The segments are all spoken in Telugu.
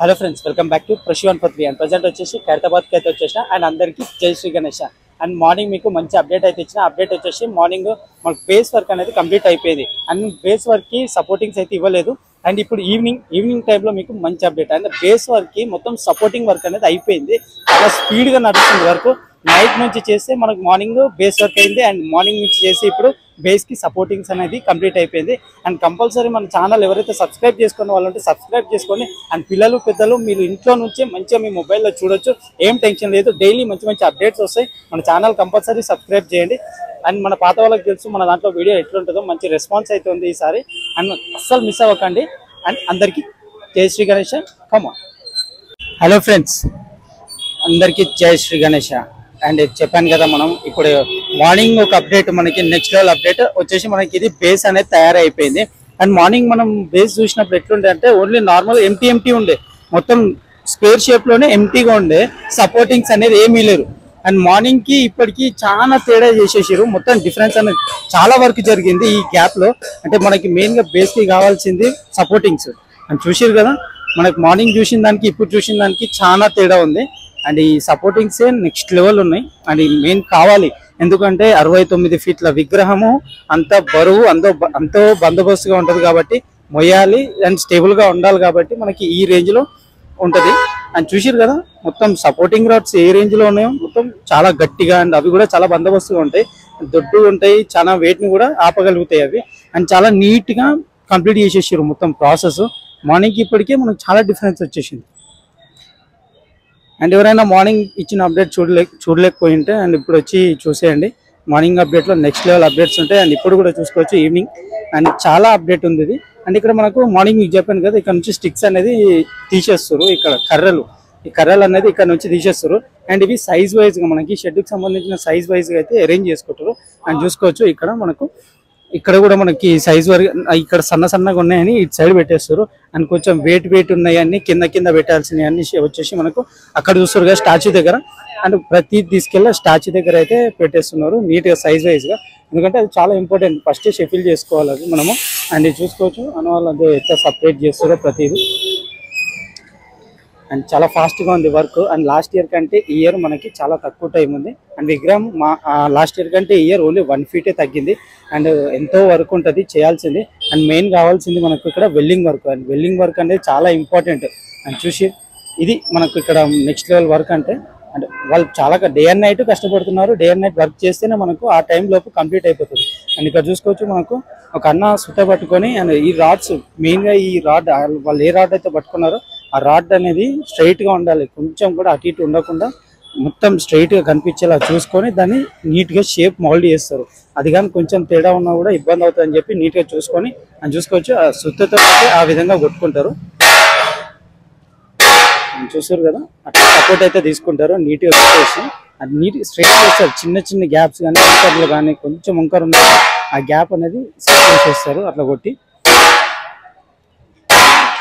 Hello friends, welcome back to ప్రశివన్ పత్రి. అండ్ ప్రజెంట్ వచ్చేసి ఖైరతాబాద్కి అయితే వచ్చేసిన. అండ్ అందరికీ జై శ్రీ గణేష. అండ్ మార్నింగ్ మీకు మంచి అప్డేట్ అయితే ఇచ్చిన. అప్డేట్ వచ్చేసి మార్నింగ్ మనకు బేస్ వర్క్ అనేది కంప్లీట్ అయిపోయింది. అండ్ బేస్ వర్క్కి సపోర్టింగ్స్ అయితే ఇవ్వలేదు. అండ్ ఇప్పుడు ఈవినింగ్ టైంలో మీకు మంచి అప్డేట్. అండ్ బేస్ వర్క్కి మొత్తం సపోర్టింగ్ వర్క్ అనేది అయిపోయింది. చాలా స్పీడ్గా నడుస్తుంది వర్క్. నైట్ నుంచి చేస్తే మనకు మార్నింగ్ బేస్ వర్క్ అయింది. అండ్ మార్నింగ్ నుంచి చేసి ఇప్పుడు బేస్కి సపోర్టింగ్స్ అనేది కంప్లీట్ అయిపోయింది. అండ్ కంపల్సరీ మన ఛానల్ ఎవరైతే సబ్స్క్రైబ్ చేసుకునే వాళ్ళు ఉంటే సబ్స్క్రైబ్ చేసుకోండి. అండ్ పిల్లలు పెద్దలు మీరు ఇంట్లో నుంచే మంచిగా మీ మొబైల్లో చూడొచ్చు. ఏం టెన్షన్ లేదు. డైలీ మంచి అప్డేట్స్ వస్తాయి. మన ఛానల్ కంపల్సరీ సబ్స్క్రైబ్ చేయండి. అండ్ మన పాత వాళ్ళకి తెలుసు మన దాంట్లో వీడియో ఎట్లుంటుందో. మంచి రెస్పాన్స్ అయితే ఉంది ఈసారి. అండ్ అస్సలు మిస్ అవ్వకండి. అండ్ అందరికీ జై Shri Ganesha. Come on. Hello friends, అందరికీ జై శ్రీ గణేష. అండ్ చెప్పాను కదా, మనం ఇప్పుడు మార్నింగ్ ఒక అప్డేట్, మనకి నెక్స్ట్ లెవెల్ అప్డేట్ వచ్చేసి మనకి ఇది బేస్ అనేది తయారైపోయింది. అండ్ మార్నింగ్ మనం బేస్ చూసినప్పుడు ఎట్లుండే అంటే ఓన్లీ నార్మల్ ఎంటీ ఉండే, మొత్తం స్క్వేర్ షేప్ లోనే ఎంటీగా ఉండే, సపోర్టింగ్స్ అనేది ఏమీ లేరు. అండ్ మార్నింగ్ కి ఇప్పటికి చాలా తేడా చేసేసారు. మొత్తం డిఫరెన్స్ అనేది చాలా వరకు జరిగింది ఈ గ్యాప్ లో. అంటే మనకి మెయిన్ గా బేస్ కి కావాల్సింది సపోర్టింగ్స్. అండ్ చూసారు కదా, మనకి మార్నింగ్ చూసిన దానికి ఇప్పుడు చూసిన దానికి చాలా తేడా ఉంది. అండ్ ఈ సపోర్టింగ్సే నెక్స్ట్ లెవెల్ ఉన్నాయి. అండ్ మెయిన్ కావాలి, ఎందుకంటే 69 ఫీట్ల విగ్రహము అంత బరువు అంతో బందోబస్తుగా ఉంటుంది కాబట్టి మొయ్యాలి. అండ్ స్టేబుల్గా ఉండాలి కాబట్టి మనకి ఈ రేంజ్లో ఉంటుంది. అండ్ చూసారు కదా, మొత్తం సపోర్టింగ్ రాడ్స్ ఏ రేంజ్లో ఉన్నాయో మొత్తం చాలా గట్టిగా, అండ్ అవి కూడా చాలా బందోబస్తుగా ఉంటాయి, దొడ్డు ఉంటాయి, చాలా వెయిట్ని కూడా ఆపగలుగుతాయి అవి. అండ్ చాలా నీట్గా కంప్లీట్ చేసేసారు మొత్తం ప్రాసెస్. మార్నింగ్కి ఇప్పటికే మనకు చాలా డిఫరెన్స్ వచ్చేసింది. అండ్ ఎవరైనా మార్నింగ్ ఇచ్చిన అప్డేట్ చూడలేకపోయి ఉంటే అండ్ ఇప్పుడు వచ్చి చూసేయండి. మార్నింగ్ అప్డేట్లో నెక్స్ట్ లెవెల్ అప్డేట్స్ ఉంటాయి. అండ్ ఇప్పుడు కూడా చూసుకోవచ్చు ఈవినింగ్. అండ్ చాలా అప్డేట్ ఉంది ఇది. అండ్ ఇక్కడ మనకు మార్నింగ్ మీకు చెప్పాను కదా, ఇక్కడ నుంచి స్టిక్స్ అనేది తీసేస్తారు. ఇక్కడ ఈ కర్రలు అనేది ఇక్కడ నుంచి తీసేస్తారు. అండ్ ఇవి సైజ్ వైజ్గా మనకి షెడ్కి సంబంధించిన సైజ్ వైజ్గా అయితే అరేంజ్ చేసుకుంటారు. అండ్ చూసుకోవచ్చు ఇక్కడ కూడా మనకి సైజ్ వరకు ఇక్కడ సన్నగా ఉన్నాయని ఇటు సైడ్ పెట్టేస్తారు. అండ్ కొంచెం వెయిట్ ఉన్నాయని కింద పెట్టాల్సినవి అన్ని వచ్చేసి మనకు అక్కడ చూస్తారు కదా స్టాచ్యూ దగ్గర. అండ్ ప్రతి తీసుకెళ్ళి స్టాచ్యూ దగ్గర అయితే పెట్టేస్తున్నారు నీట్గా సైజ్ వైజ్గా. ఎందుకంటే అది చాలా ఇంపార్టెంట్. ఫస్ట్ షెఫిల్ చేసుకోవాలి అది మనము. అండ్ ఇది చూసుకోవచ్చు అన్న వాళ్ళు అదే ఎట్లా సపరేట్ చేస్తారో ప్రతిదీ. అండ్ చాలా ఫాస్ట్గా ఉంది వర్క్. అండ్ లాస్ట్ ఇయర్ కంటే ఈ ఇయర్ మనకి చాలా తక్కువ టైం ఉంది. అండ్ విగ్రహం లాస్ట్ ఇయర్ కంటే ఈ ఇయర్ ఓన్లీ 1 ఫీటే తగ్గింది. అండ్ ఎంతో వర్క్ ఉంటుంది చేయాల్సింది. అండ్ మెయిన్ కావాల్సింది మనకు ఇక్కడ welding work. And welding work అనేది చాలా ఇంపార్టెంట్. అండ్ చూసి ఇది మనకు ఇక్కడ నెక్స్ట్ లెవెల్ వర్క్. అంటే వాళ్ళు చాలా డే అండ్ నైట్ కష్టపడుతున్నారు. డే అండ్ నైట్ వర్క్ చేస్తేనే మనకు ఆ టైం లోపు కంప్లీట్ అయిపోతుంది. అండ్ ఇక్కడ చూసుకోవచ్చు మనకు ఒక అన్న సుత పట్టుకొని, అండ్ ఈ రాడ్స్ మెయిన్గా ఈ రాడ్ వాళ్ళు ఏ రాడ్ అయితే పట్టుకున్నారో ఆ రాడ్ అనేది స్ట్రైట్గా ఉండాలి. కొంచెం కూడా అటు ఇటు ఉండకుండా మొత్తం స్ట్రైట్గా కనిపించేలా చూసుకొని దాన్ని నీట్గా షేప్ మౌల్డ్ చేస్తారు. అది కానీ కొంచెం తేడా ఉన్నా కూడా ఇబ్బంది అవుతుందని చెప్పి నీట్గా చూసుకొని అని చూసుకోవచ్చు. ఆ సుత్తతో ఆ విధంగా కొట్టుకుంటారు. చూస్తారు కదా, అట్లా సపోర్ట్ అయితే తీసుకుంటారు. నీట్గా పెట్టేసి అది నీట్గా స్ట్రైట్ చేస్తారు. చిన్న గ్యాప్స్ కానీ వంకర్లు కానీ కొంచెం వంకర్ ఉన్న ఆ గ్యాప్ అనేది సెట్ చేసేస్తారు అట్లా కొట్టి.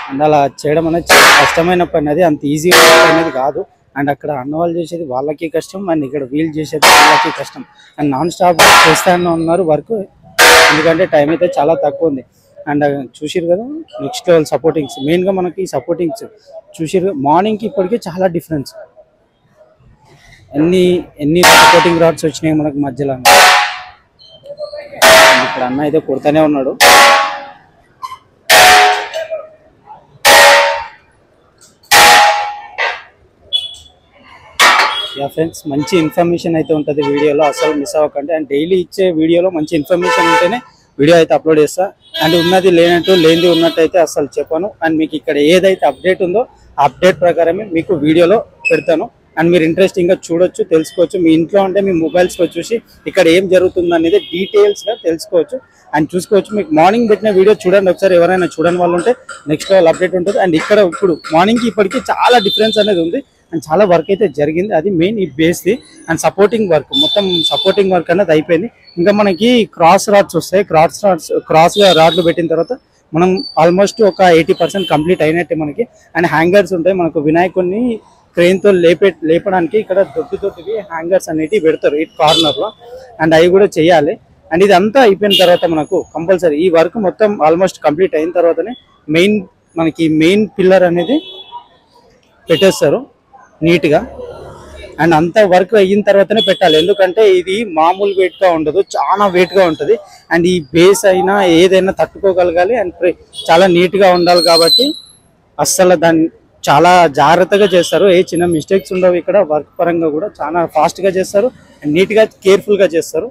అండ్ అలా చేయడం అనేది చాలా కష్టమైన పని. అది అంత ఈజీ అనేది కాదు. అండ్ అక్కడ అన్నవాళ్ళు చేసేది వాళ్ళకి కష్టం, అండ్ ఇక్కడ వీళ్ళు చేసేది వాళ్ళకి కష్టం. అండ్ నాన్ స్టాప్ చేస్తానే ఉన్నారు వర్క్, ఎందుకంటే టైం అయితే చాలా తక్కువ ఉంది. అండ్ చూసిరు కదా నెక్స్ట్ లెవెల్ సపోర్టింగ్స్. మెయిన్గా మనకి సపోర్టింగ్స్ చూసిరు మార్నింగ్కి ఇప్పటికే చాలా డిఫరెన్స్. ఎన్ని సపోర్టింగ్ రాడ్స్ వచ్చినాయి మనకు మధ్యలో. ఇక్కడ అన్న అయితే కొడుతూనే ఉన్నాడు. యా ఫ్రెండ్స్, మంచి ఇన్ఫర్మేషన్ అయితే ఉంటుంది వీడియోలో, అసలు మిస్ అవ్వకండి. అండ్ డైలీ ఇచ్చే వీడియోలో మంచి ఇన్ఫర్మేషన్ ఉంటేనే వీడియో అయితే అప్లోడ్ చేస్తా. అండ్ ఉన్నది లేనిది ఉన్నట్టయితే అసలు చెప్పను. అండ్ మీకు ఇక్కడ ఏదైతే అప్డేట్ ఉందో ఆ అప్డేట్ ప్రకారమే మీకు వీడియోలో పెడతాను. అండ్ మీరు ఇంట్రెస్టింగ్గా చూడొచ్చు, తెలుసుకోవచ్చు. మీ ఇంట్లో ఉంటే మీ మొబైల్స్లో చూసి ఇక్కడ ఏం జరుగుతుంది అనేది డీటెయిల్స్గా తెలుసుకోవచ్చు అండ్ చూసుకోవచ్చు. మీకు మార్నింగ్ పెట్టిన వీడియో చూడండి ఒకసారి. ఎవరైనా చూడని వాళ్ళు ఉంటే నెక్స్ట్ లెవెల్ అప్డేట్ ఉంటుంది. అండ్ ఇక్కడ ఇప్పుడు మార్నింగ్కి ఇప్పటికీ చాలా డిఫరెన్స్ అనేది ఉంది. అండ్ చాలా వర్క్ అయితే జరిగింది. అది మెయిన్ ఈ బేస్ది. అండ్ సపోర్టింగ్ వర్క్, మొత్తం సపోర్టింగ్ వర్క్ అనేది అయిపోయింది. ఇంకా మనకి క్రాస్ రాడ్స్ వస్తాయి. క్రాస్గా రాడ్లు పెట్టిన తర్వాత మనం ఆల్మోస్ట్ ఒక 80% కంప్లీట్ అయినట్టే మనకి. అండ్ హ్యాంగర్స్ ఉంటాయి మనకు. వినాయకుడిని క్రెయిన్తో లేపడానికి ఇక్కడ దొడ్డివి హ్యాంగర్స్ అనేటివి పెడతారు ఈ కార్నర్లో. అండ్ అవి కూడా చేయాలి. అండ్ ఇదంతా అయిపోయిన తర్వాత మనకు కంపల్సరీ ఈ వర్క్ మొత్తం ఆల్మోస్ట్ కంప్లీట్ అయిన తర్వాతనే మెయిన్ పిల్లర్ అనేది పెట్టేస్తారు నీట్గా. అండ్ అంత వర్క్ అయిన తర్వాతనే పెట్టాలి, ఎందుకంటే ఇది మామూలు వెయిట్గా ఉండదు, చాలా వెయిట్గా ఉంటుంది. అండ్ ఈ బేస్ అయినా ఏదైనా తట్టుకోగలగాలి అండ్ చాలా నీట్గా ఉండాలి. కాబట్టి అస్సలు దాన్ని చాలా జాగ్రత్తగా చేస్తారు, ఏ చిన్న మిస్టేక్స్ ఉండవు. ఇక్కడ వర్క్ పరంగా కూడా చాలా ఫాస్ట్గా చేస్తారు అండ్ నీట్గా కేర్ఫుల్గా చేస్తారు.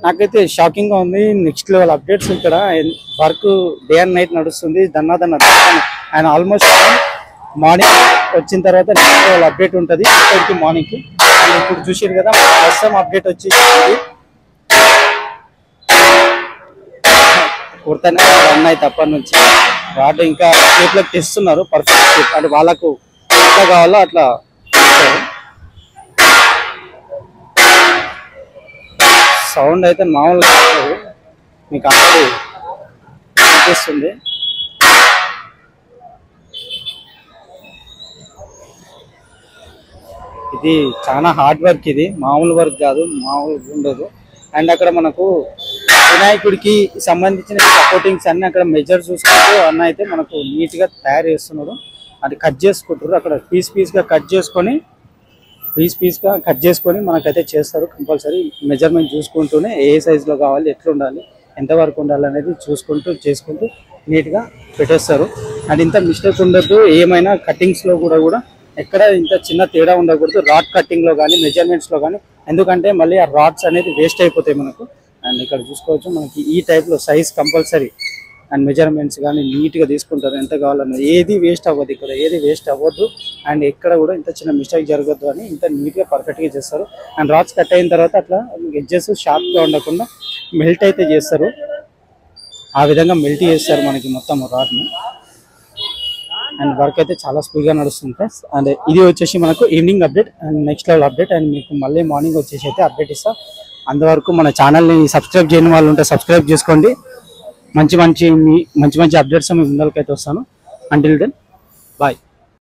నాకైతే షాకింగ్గా ఉంది. నెక్స్ట్ లెవెల్ అప్డేట్స్ ఇక్కడ వర్క్ డే అండ్ నైట్ నడుస్తుంది. దన్నాదన్న అండ్ ఆల్మోస్ట్ మార్నింగ్ వచ్చిన తర్వాత నెక్స్ట్ లెవెల్ అప్డేట్ ఉంటుంది ఇక్కడికి మార్నింగ్కి. అండ్ ఇప్పుడు చూసారు కదా ప్రస్తుతం అప్డేట్ వచ్చి కుర్తానే రన్ అయితే అప్పటి నుంచి వాటి ఇంకా షేప్లోకి తెస్తున్నారు పర్ఫెక్ట్ షేప్. అంటే వాళ్ళకు ఎట్లా కావాలో అట్లా సౌండ్ అయితే మామూలుగా మీకు ఆల్రెడీ అనిపిస్తుంది. ఇది చాలా హార్డ్ వర్క్, ఇది మామూలు వర్క్ కాదు, మామూలు ఉండదు. అండ్ అక్కడ మనకు వినాయకుడికి సంబంధించిన సపోర్టింగ్స్ అన్ని అక్కడ మెజర్ చూసుకుంటూ అన్న అయితే మనకు నీట్గా తయారు చేస్తున్నాడు. అది కట్ చేసుకుంటారు అక్కడ పీస్గా కట్ చేసుకొని మనకైతే చేస్తారు. కంపల్సరీ మెజర్మెంట్ చూసుకుంటూనే ఏ సైజులో కావాలి, ఎట్లా ఉండాలి, ఎంతవరకు ఉండాలి అనేది చేసుకుంటూ నీట్గా పెట్టేస్తారు. అండ్ ఇంత మిస్టేక్ ఉండద్దు, ఏమైనా కటింగ్స్లో కూడా ఎక్కడ ఇంత చిన్న తేడా ఉండకూడదు, రాడ్ కటింగ్లో కానీ మెజర్మెంట్స్లో కానీ. ఎందుకంటే మళ్ళీ ఆ రాడ్స్ అనేది వేస్ట్ అయిపోతాయి మనకు. అండ్ ఇక్కడ చూసుకోవచ్చు మనకి ఈ టైప్లో సైజ్ కంపల్సరీ అండ్ మెజర్మెంట్స్ కానీ నీట్గా తీసుకుంటారు, ఎంత కావాలన్నది. ఏది వేస్ట్ అవ్వదు, ఇక్కడ ఏది వేస్ట్ అవ్వద్దు. అండ్ ఎక్కడ కూడా ఇంత చిన్న మిస్టేక్ జరగద్దు అని ఇంత నీట్గా పర్ఫెక్ట్గా చేస్తారు. అండ్ రాడ్స్ కట్ అయిన తర్వాత అట్లా ఎడ్జెస్ షార్ప్గా ఉండకుండా మెల్ట్ అయితే చేస్తారు, ఆ విధంగా మెల్ట్ చేస్తారు మనకి మొత్తం రాడ్ని. అండ్ వర్క్ అయితే చాలా స్పీడ్గా నడుస్తుంది ఫ్రెండ్స్. అండ్ ఇది వచ్చేసి మనకు evening update and next level update. And మీకు మళ్ళీ మార్నింగ్ వచ్చేసి అయితే అప్డేట్ ఇస్తాం. అంతవరకు మన ఛానల్ని సబ్స్క్రైబ్ చేయని వాళ్ళు ఉంటే సబ్స్క్రైబ్ చేసుకోండి. మంచి అప్డేట్స్ మీ ముందరికైతే వస్తాను. Until then bye.